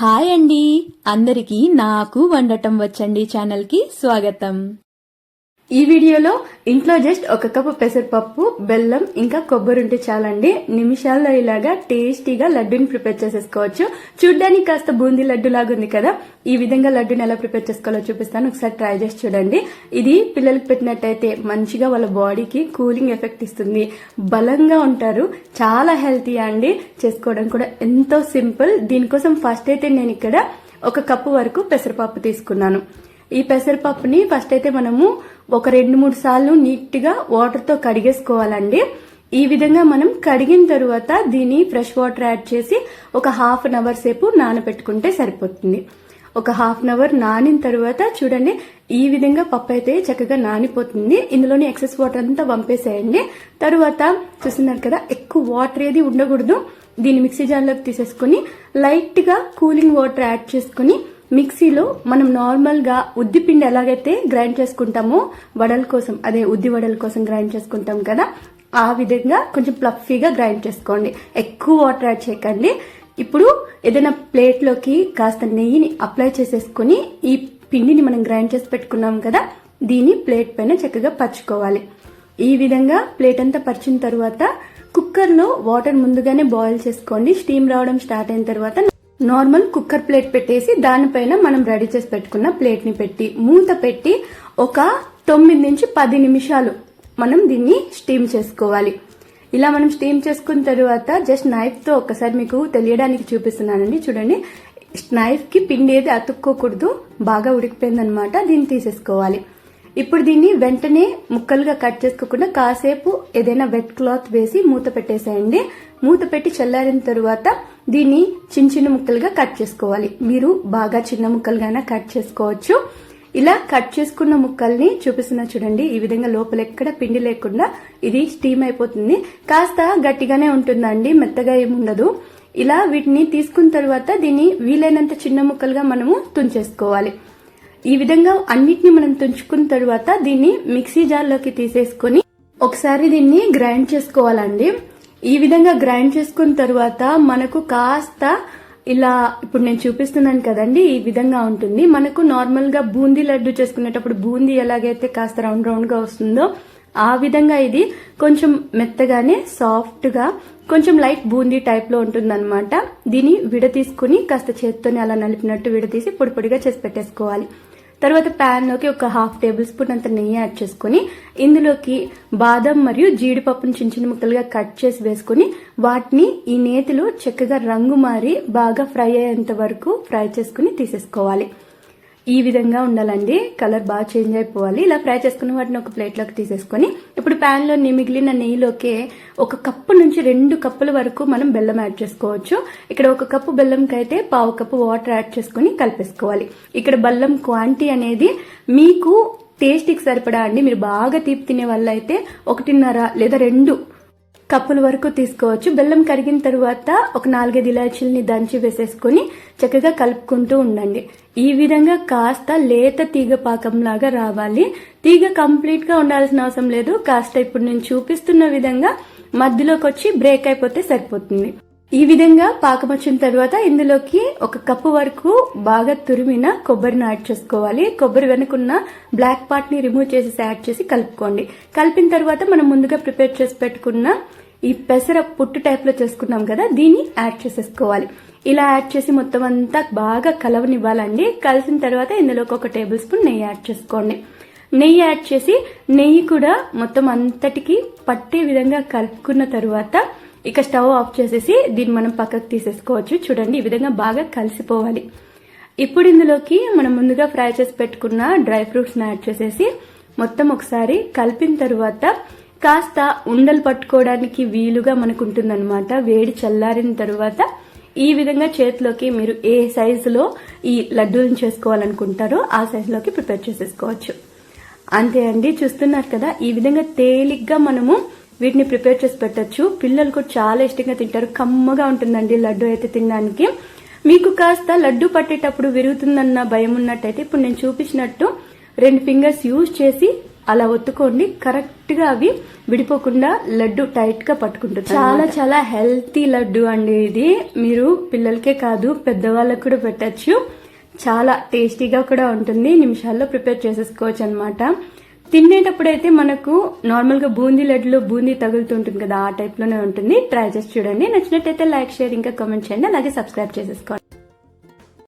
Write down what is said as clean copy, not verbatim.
Hi అండి, అందరికీ నాకు వండటం వచ్చండి ఛానల్కి స్వాగతం. ఈ వీడియోలో ఇంట్లో జస్ట్ ఒక కప్పు పెసరపప్పు, బెల్లం ఇంకా కొబ్బరి ఉంటే చాలండి. నిమిషాల్లో ఇలాగా టేస్టీగా లడ్డూని ప్రిపేర్ చేసేసుకోవచ్చు. చూడ్డానికి కాస్త బూందీ లడ్డు లాగా ఉంది కదా, ఈ విధంగా లడ్డూని ఎలా ప్రిపేర్ చేసుకోవాలో చూపిస్తాను, ఒకసారి ట్రై చేసి చూడండి. ఇది పిల్లలకు పెట్టినట్టయితే మంచిగా వాళ్ళ బాడీకి కూలింగ్ ఎఫెక్ట్ ఇస్తుంది, బలంగా ఉంటారు, చాలా హెల్తీ అండి. చేసుకోవడం కూడా ఎంతో సింపుల్. దీనికోసం ఫస్ట్ అయితే నేను ఇక్కడ ఒక కప్పు వరకు పెసరపప్పు తీసుకున్నాను. ఈ పెసరపప్పుని ఫస్ట్ అయితే మనము ఒక 2-3 సార్లు నీట్ గా వాటర్ తో కడిగేసుకోవాలండి. ఈ విధంగా మనం కడిగిన తరువాత దీన్ని ఫ్రెష్ వాటర్ యాడ్ చేసి ఒక హాఫ్ అన్ అవర్ సేపు నానబెట్టుకుంటే సరిపోతుంది. ఒక హాఫ్ అన్ అవర్ నానిన తర్వాత చూడండి, ఈ విధంగా పప్పు అయితే చక్కగా నానిపోతుంది. ఇందులోని ఎక్సెస్ వాటర్ అంతా వంపేసేయండి. తరువాత చూస్తున్నారు కదా, ఎక్కువ వాటర్ ఏది ఉండకూడదు. దీన్ని మిక్సీ జార్లోకి తీసేసుకుని లైట్ గా కూలింగ్ వాటర్ యాడ్ చేసుకుని మిక్సీలో మనం నార్మల్ గా ఉద్ది పిండి ఎలాగైతే గ్రైండ్ చేసుకుంటామో వడల కోసం, అదే ఉద్ది వడల కోసం గ్రైండ్ చేసుకుంటాం కదా, ఆ విధంగా కొంచెం ప్లఫీగా గ్రైండ్ చేసుకోండి. ఎక్కువ వాటర్ యాడ్ చేయకండి. ఇప్పుడు ఏదైనా ప్లేట్ లోకి కాస్త నెయ్యిని అప్లై చేసేసుకుని ఈ పిండిని మనం గ్రైండ్ చేసి పెట్టుకున్నాం కదా, దీన్ని ప్లేట్ పైన చక్కగా పరుచుకోవాలి. ఈ విధంగా ప్లేట్ అంతా పరిచిన తర్వాత కుక్కర్ లో వాటర్ ముందుగానే బాయిల్ చేసుకోండి. స్టీమ్ రావడం స్టార్ట్ అయిన తర్వాత నార్మల్ కుక్కర్ ప్లేట్ పెట్టేసి దానిపైన మనం రెడీ చేసి పెట్టుకున్న ప్లేట్ ని పెట్టి మూత పెట్టి ఒక 9 నుంచి 10 నిమిషాలు మనం దీన్ని స్టీమ్ చేసుకోవాలి. ఇలా మనం స్టీమ్ చేసుకున్న తర్వాత జస్ట్ నైఫ్ తో ఒకసారి మీకు తెలియడానికి చూపిస్తున్నానండి. చూడండి, నైఫ్ కి పిండి ఏది అతుక్కోకూడదు, బాగా ఉడికిపోయిందనమాట. దీన్ని తీసేసుకోవాలి. ఇప్పుడు దీన్ని వెంటనే ముక్కలుగా కట్ చేసుకోకుండా కాసేపు ఏదైనా వెట్ క్లాత్ వేసి మూత పెట్టేసేయండి. మూత పెట్టి చల్లారిన తరువాత దీన్ని చిన్న చిన్న ముక్కలుగా కట్ చేసుకోవాలి. మీరు బాగా చిన్న ముక్కలుగానే కట్ చేసుకోవచ్చు. ఇలా కట్ చేసుకున్న ముక్కల్ని చూపిస్తున్నా చూడండి, ఈ విధంగా లోపల ఎక్కడ పిండి లేకుండా ఇది స్టీమ్ అయిపోతుంది. కాస్త గట్టిగానే ఉంటుందండి, మెత్తగా ఏముండదు. ఇలా వీటిని తీసుకున్న తర్వాత దీన్ని వీలైనంత చిన్న ముక్కలుగా మనము తుంచేసుకోవాలి. ఈ విధంగా అన్నిటిని మనం తుంచుకున్న తర్వాత దీన్ని మిక్సీ జార్లోకి తీసేసుకుని ఒకసారి దీన్ని గ్రైండ్ చేసుకోవాలండి. ఈ విధంగా గ్రైండ్ చేసుకున్న తర్వాత మనకు కాస్త ఇలా ఇప్పుడు నేను చూపిస్తున్నాను కదండి, ఈ విధంగా ఉంటుంది. మనకు నార్మల్ గా బూందీ లడ్డు చేసుకునేటప్పుడు బూందీ ఎలాగైతే కాస్త రౌండ్ రౌండ్ గా వస్తుందో ఆ విధంగా ఇది కొంచెం మెత్తగానే సాఫ్ట్ గా కొంచెం లైట్ బూందీ టైప్ లో ఉంటుందన్నమాట. దీన్ని విడతీసుకుని కాస్త చేత్తోనే అలా నలిపినట్టు విడతీసి పొడి పొడిగా చేసి పెట్టేసుకోవాలి. తర్వాత ప్యాన్ లోకి ఒక 1/2 టేబుల్ స్పూన్ అంత నెయ్యి యాడ్ చేసుకుని ఇందులోకి బాదం మరియు జీడిపప్పును చిన్న చిన్న ముక్కలుగా కట్ చేసి వేసుకుని వాటిని ఈ నేతిలో చక్కగా రంగు మారి బాగా ఫ్రై అయ్యేంత వరకు ఫ్రై చేసుకుని తీసేసుకోవాలి. ఈ విధంగా ఉండాలండి, కలర్ బాగా చేంజ్ అయిపోవాలి. ఇలా ఫ్రై చేసుకున్న వాటిని ఒక ప్లేట్ లోకి తీసేసుకుని ఇప్పుడు ప్యాన్ లో మిగిలిన నెయ్యిలోకి 1 కప్పు నుంచి 2 కప్పుల వరకు మనం బెల్లం యాడ్ చేసుకోవచ్చు. ఇక్కడ 1 కప్పు బెల్లంకి అయితే 1/2 కప్పు వాటర్ యాడ్ చేసుకుని కలిపేసుకోవాలి. ఇక్కడ బెల్లం క్వాంటిటీ అనేది మీకు టేస్ట్ కి సరిపడా అండి. మీరు బాగా తీపి తినే వాళ్ళ అయితే 1.5 లేదా 2 కప్పుల వరకు తీసుకోవచ్చు. బెల్లం కరిగిన తరువాత ఒక 4-5 ఇలాచీలని దంచి వేసేసుకుని చక్కగా కలుపుకుంటూ ఉండండి. ఈ విధంగా కాస్త లేత తీగ పాకం లాగా రావాలి. తీగ కంప్లీట్ గా ఉండాల్సిన అవసరం లేదు, కాస్త ఇప్పుడు నేను చూపిస్తున్న విధంగా మధ్యలోకి వచ్చి బ్రేక్ అయిపోతే సరిపోతుంది. ఈ విధంగా పాకం వచ్చిన తర్వాత ఇందులోకి 1 కప్పు వరకు బాగా తురిమిన కొబ్బరిని యాడ్ చేసుకోవాలి. కొబ్బరి వెనుకున్న బ్లాక్ పార్ట్ ని రిమూవ్ చేసి యాడ్ చేసి కలుపుకోండి. కలిపిన తర్వాత మనం ముందుగా ప్రిపేర్ చేసి పెట్టుకున్న ఈ పెసర పుట్టు టైప్ లో చేసుకున్నాం కదా, దీన్ని యాడ్ చేసేసుకోవాలి. ఇలా యాడ్ చేసి మొత్తం అంతా బాగా కలవనివ్వాలండి. కలిసిన తర్వాత ఇందులోకి 1 టేబుల్ స్పూన్ నెయ్యి యాడ్ చేసుకోండి. నెయ్యి యాడ్ చేసి నెయ్యి కూడా మొత్తం అంతటికి పట్టే విధంగా కలుపుకున్న తరువాత ఇక స్టవ్ ఆఫ్ చేసేసి దీన్ని మనం పక్కకు తీసేసుకోవచ్చు. చూడండి, ఈ విధంగా బాగా కలిసిపోవాలి. ఇప్పుడు ఇందులోకి మనం ముందుగా ఫ్రై చేసి పెట్టుకున్న డ్రై ఫ్రూట్స్ ని యాడ్ చేసేసి మొత్తం ఒకసారి కలిపిన తరువాత కాస్త ఉండలు పట్టుకోవడానికి వీలుగా మనకు ఉంటుందన్నమాట. వేడి చల్లారిన తరువాత ఈ విధంగా చేతిలోకి మీరు ఏ సైజులో ఈ లడ్డూలను చేసుకోవాలనుకుంటారో ఆ సైజులోకి ప్రిపేర్ చేసేసుకోవచ్చు. అంతే అండి, చూస్తున్నారు కదా, ఈ విధంగా తేలిగ్గా మనము వీటిని ప్రిపేర్ చేసి పెట్టచ్చు. పిల్లలు కూడా చాలా ఇష్టంగా తింటారు, కమ్మగా ఉంటుందండి లడ్డు అయితే తినడానికి. మీకు కాస్త లడ్డు పట్టేటప్పుడు విరుగుతుందన్న భయం ఉన్నట్టయితే ఇప్పుడు నేను చూపించినట్టు 2 ఫింగర్స్ యూజ్ చేసి అలా ఒత్తుకోండి, కరెక్ట్ గా అవి విడిపోకుండా లడ్డు టైట్ గా పట్టుకుంటుంది. చాలా చాలా హెల్తీ లడ్డు అండి ఇది. మీరు పిల్లలకే కాదు పెద్దవాళ్ళకు కూడా పెట్టచ్చు. చాలా టేస్టీగా కూడా ఉంటుంది. నిమిషాల్లో ప్రిపేర్ చేసేసుకోవచ్చు అనమాట. తినేటప్పుడు అయితే మనకు నార్మల్ గా బూందీ లడ్డులో బూందీ తగులుతుంటుంది కదా, ఆ టైప్ లోనే ఉంటుంది. ట్రై చేసి చూడండి. నచ్చినట్టయితే లైక్, షేర్ ఇంకా కామెంట్ చేయండి. అలాగే సబ్స్క్రైబ్ చేసేసుకోండి.